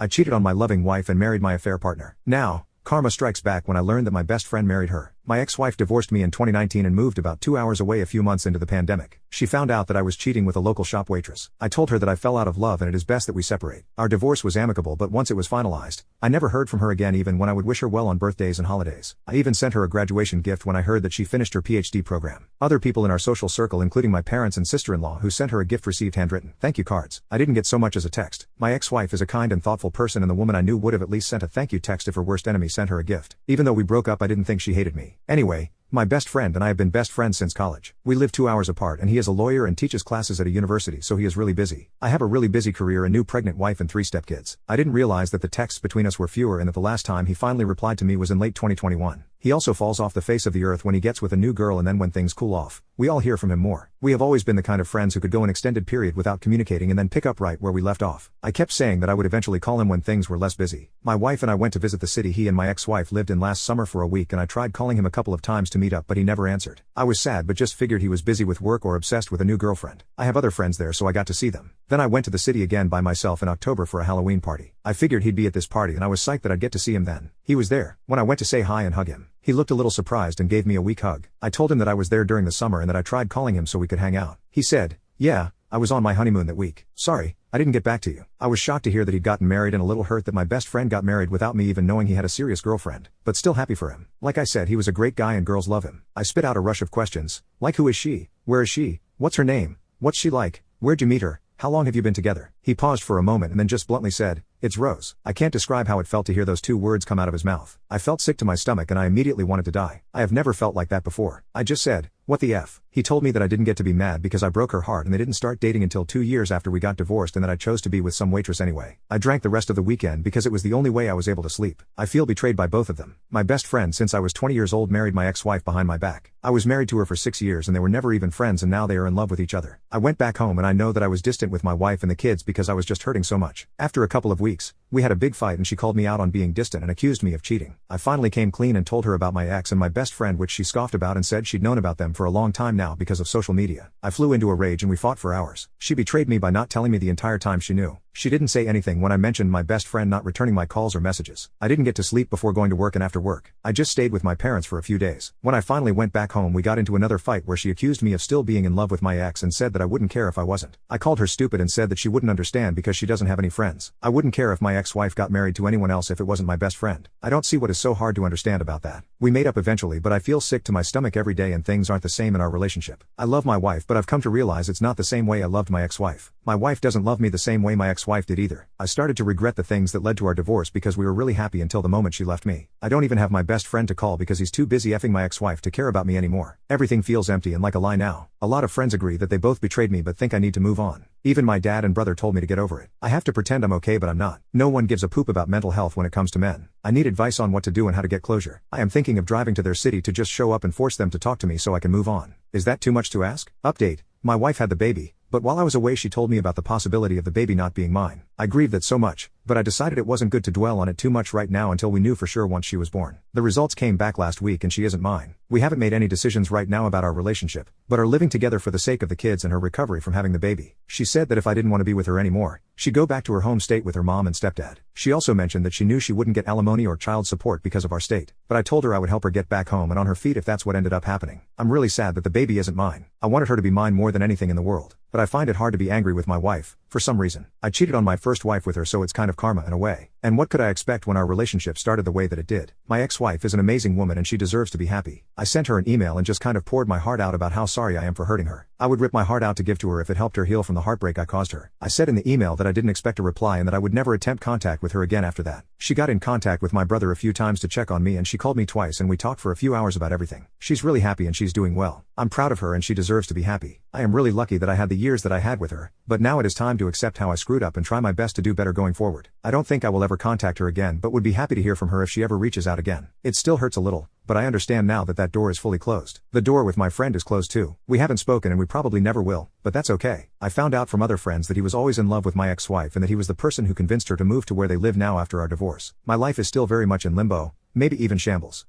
I cheated on my loving wife and married my affair partner. Now, karma strikes back when I learned that my best friend married her. My ex-wife divorced me in 2019 and moved about 2 hours away a few months into the pandemic. She found out that I was cheating with a local shop waitress. I told her that I fell out of love and it is best that we separate. Our divorce was amicable, but once it was finalized, I never heard from her again, even when I would wish her well on birthdays and holidays. I even sent her a graduation gift when I heard that she finished her PhD program. Other people in our social circle, including my parents and sister-in-law who sent her a gift, received handwritten thank you cards. I didn't get so much as a text. My ex-wife is a kind and thoughtful person, and the woman I knew would have at least sent a thank you text if her worst enemy sent her a gift. Even though we broke up, I didn't think she hated me. Anyway, my best friend and I have been best friends since college. We live 2 hours apart and he is a lawyer and teaches classes at a university, so he is really busy. I have a really busy career, a new pregnant wife and 3 stepkids. I didn't realize that the texts between us were fewer and that the last time he finally replied to me was in late 2021. He also falls off the face of the earth when he gets with a new girl, and then when things cool off, we all hear from him more. We have always been the kind of friends who could go an extended period without communicating and then pick up right where we left off. I kept saying that I would eventually call him when things were less busy. My wife and I went to visit the city he and my ex-wife lived in last summer for a week, and I tried calling him a couple of times to meet up, but he never answered. I was sad, but just figured he was busy with work or obsessed with a new girlfriend. I have other friends there, so I got to see them. Then I went to the city again by myself in October for a Halloween party. I figured he'd be at this party and I was psyched that I'd get to see him then. He was there. When I went to say hi and hug him, he looked a little surprised and gave me a weak hug. I told him that I was there during the summer and that I tried calling him so we could hang out. He said, "Yeah, I was on my honeymoon that week. Sorry, I didn't get back to you." I was shocked to hear that he'd gotten married and a little hurt that my best friend got married without me even knowing he had a serious girlfriend, but still happy for him. Like I said, he was a great guy and girls love him. I spit out a rush of questions, like who is she, where is she, what's her name, what's she like, where'd you meet her, how long have you been together? He paused for a moment and then just bluntly said, "It's Rose." I can't describe how it felt to hear those 2 words come out of his mouth. I felt sick to my stomach and I immediately wanted to die. I have never felt like that before. I just said, "What the F?" He told me that I didn't get to be mad because I broke her heart and they didn't start dating until 2 years after we got divorced, and that I chose to be with some waitress anyway. I drank the rest of the weekend because it was the only way I was able to sleep. I feel betrayed by both of them. My best friend since I was 20 years old married my ex-wife behind my back. I was married to her for 6 years and they were never even friends, and now they are in love with each other. I went back home and I know that I was distant with my wife and the kids because I was just hurting so much. After a couple of weeks, we had a big fight and she called me out on being distant and accused me of cheating. I finally came clean and told her about my ex and my best friend, which she scoffed about and said she'd known about them for a long time now because of social media. I flew into a rage and we fought for hours. She betrayed me by not telling me the entire time she knew. She didn't say anything when I mentioned my best friend not returning my calls or messages. I didn't get to sleep before going to work and after work. I just stayed with my parents for a few days. When I finally went back home, we got into another fight where she accused me of still being in love with my ex and said that I wouldn't care if I wasn't. I called her stupid and said that she wouldn't understand because she doesn't have any friends. I wouldn't care if my ex-wife got married to anyone else if it wasn't my best friend. I don't see what is so hard to understand about that. We made up eventually, but I feel sick to my stomach every day and things aren't the same in our relationship. I love my wife, but I've come to realize it's not the same way I loved my ex-wife. My wife doesn't love me the same way my ex-wife did either. I started to regret the things that led to our divorce because we were really happy until the moment she left me. I don't even have my best friend to call because he's too busy effing my ex-wife to care about me anymore. Everything feels empty and like a lie now. A lot of friends agree that they both betrayed me but think I need to move on. Even my dad and brother told me to get over it. I have to pretend I'm okay, but I'm not. No one gives a poop about mental health when it comes to men. I need advice on what to do and how to get closure. I am thinking of driving to their city to just show up and force them to talk to me so I can move on. Is that too much to ask? Update. My wife had the baby, but while I was away she told me about the possibility of the baby not being mine. I grieved that so much, but I decided it wasn't good to dwell on it too much right now until we knew for sure once she was born. The results came back last week and she isn't mine. We haven't made any decisions right now about our relationship, but are living together for the sake of the kids and her recovery from having the baby. She said that if I didn't want to be with her anymore, she'd go back to her home state with her mom and stepdad. She also mentioned that she knew she wouldn't get alimony or child support because of our state, but I told her I would help her get back home and on her feet if that's what ended up happening. I'm really sad that the baby isn't mine. I wanted her to be mine more than anything in the world, but I find it hard to be angry with my wife, for some reason. I cheated on my first wife with her, so it's kind of karma in a way. And what could I expect when our relationship started the way that it did? My ex-wife is an amazing woman and she deserves to be happy. I sent her an email and just kind of poured my heart out about how sorry I am for hurting her. I would rip my heart out to give to her if it helped her heal from the heartbreak I caused her. I said in the email that I didn't expect a reply and that I would never attempt contact with her again after that. She got in contact with my brother a few times to check on me and she called me twice and we talked for a few hours about everything. She's really happy and she's doing well. I'm proud of her and she deserves to be happy. I am really lucky that I had the years that I had with her, but now it is time to accept how I screwed up and try my best to do better going forward. I don't think I will ever contact her again, but would be happy to hear from her if she ever reaches out again. It still hurts a little, but I understand now that that door is fully closed. The door with my friend is closed too. We haven't spoken and we probably never will, but that's okay. I found out from other friends that he was always in love with my ex-wife and that he was the person who convinced her to move to where they live now after our divorce. My life is still very much in limbo, maybe even shambles.